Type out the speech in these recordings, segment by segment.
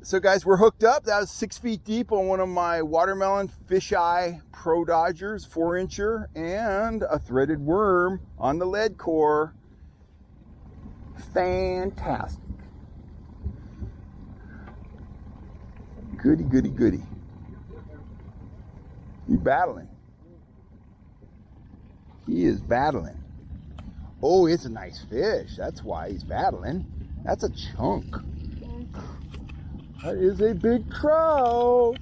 So guys, we're hooked up. That was 6 feet deep on one of my watermelon fisheye Pro Dodgers, 4-incher, and a threaded worm on the lead core. Fantastic. Goody, goody, goody. He's battling. He is battling. Oh, it's a nice fish. That's why he's battling. That's a chunk. That is a big trout.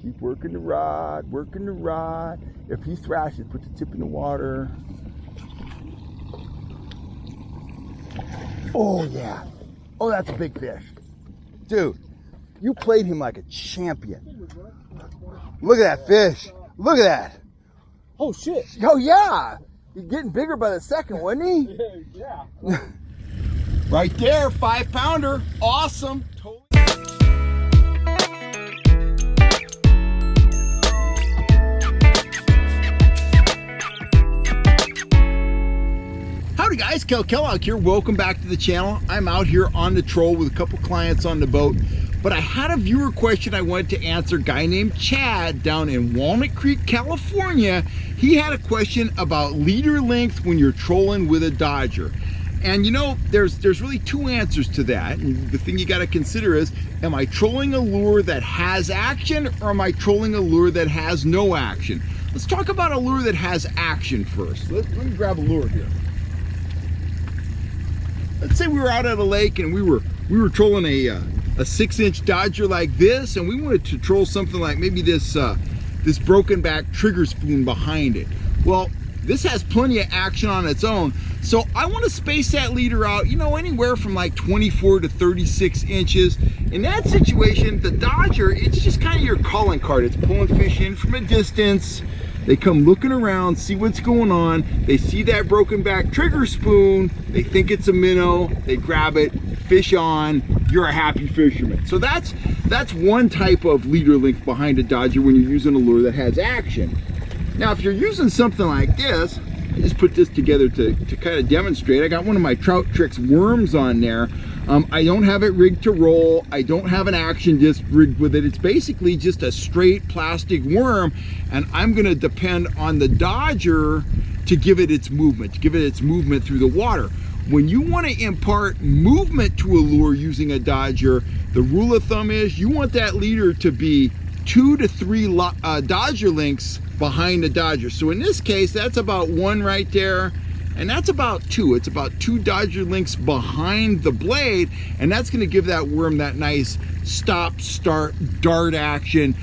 Keep working the rod, working the rod. If he thrashes, put the tip in the water. Oh, yeah. Oh, that's a big fish. Dude, you played him like a champion. Look at that fish. Look at that. Oh, shit. Oh, yeah. He's getting bigger by the second, wasn't he? Yeah. Right there, 5-pounder. Awesome. Totally. Howdy guys, Kel Kellogg here. Welcome back to the channel. I'm out here on the troll with a couple clients on the boat, but I had a viewer question I wanted to answer. A guy named Chad down in Walnut Creek, California. He had a question about leader length when you're trolling with a Dodger. And you know, there's really two answers to that. And the thing you got to consider is, am I trolling a lure that has action, or am I trolling a lure that has no action? Let's talk about a lure that has action first. Let me grab a lure here. Let's say we were out at a lake and we were trolling a 6-inch Dodger like this, and we wanted to troll something like maybe this this broken back trigger spoon behind it. Well, this has plenty of action on its own, so I want to space that leader out, you know, anywhere from like 24 to 36 inches. In that situation, the Dodger, it's just kind of your calling card. It's pulling fish in from a distance. They come looking around, see what's going on. They see that broken back trigger spoon. They think it's a minnow. They grab it, fish on. You're a happy fisherman. So that's one type of leader length behind a Dodger when you're using a lure that has action. Now, if you're using something like this, I just put this together to kind of demonstrate. I got one of my Trout Trix worms on there. I don't have it rigged to roll. I don't have an action disc rigged with it. It's basically just a straight plastic worm, and I'm gonna depend on the Dodger to give it its movement, through the water. When you want to impart movement to a lure using a Dodger, the rule of thumb is you want that leader to be 2 to 3 Dodger lengths behind the Dodger. So in this case, that's about 1 right there, and that's about 2. It's about 2 Dodger lengths behind the blade, and that's going to give that worm that nice stop, start, dart action.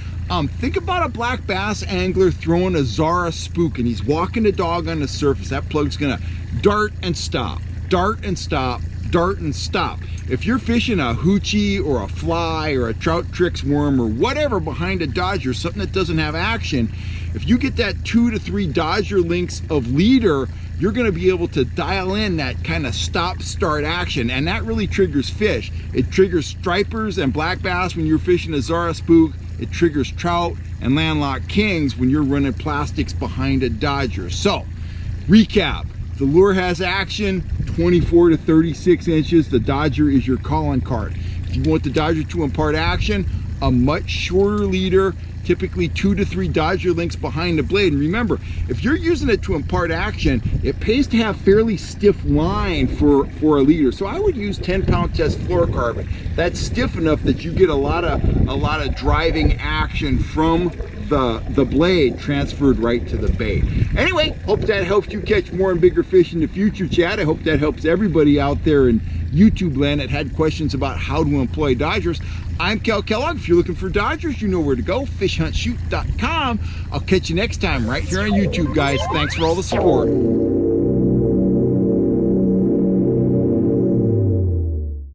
Think about a black bass angler throwing a Zara spook, and he's walking the dog on the surface. That plug's going to dart and stop, dart and stop, dart and stop. If you're fishing a hoochie or a fly or a Trout Trix worm or whatever behind a Dodger, something that doesn't have action, if you get that 2 to 3 Dodger lengths of leader, you're going to be able to dial in that kind of stop start action, and that really triggers fish. It triggers stripers and black bass when you're fishing a Zara spook. It triggers trout and landlocked kings when you're running plastics behind a Dodger. So recap: the lure has action, 24 to 36 inches. The Dodger is your calling card. If you want the Dodger to impart action, a much shorter leader, typically 2 to 3 Dodger lengths behind the blade. And remember, if you're using it to impart action, it pays to have fairly stiff line for a leader. So I would use 10-pound test fluorocarbon. That's stiff enough that you get a lot of driving action from the blade transferred right to the bait. Anyway, hope that helps you catch more and bigger fish in the future, Chad. I hope that helps everybody out there in YouTube land that had questions about how to employ Dodgers. I'm Kel Kellogg. If you're looking for Dodgers, you know where to go, fishhuntshoot.com. I'll catch you next time right here on YouTube, guys. Thanks for all the support.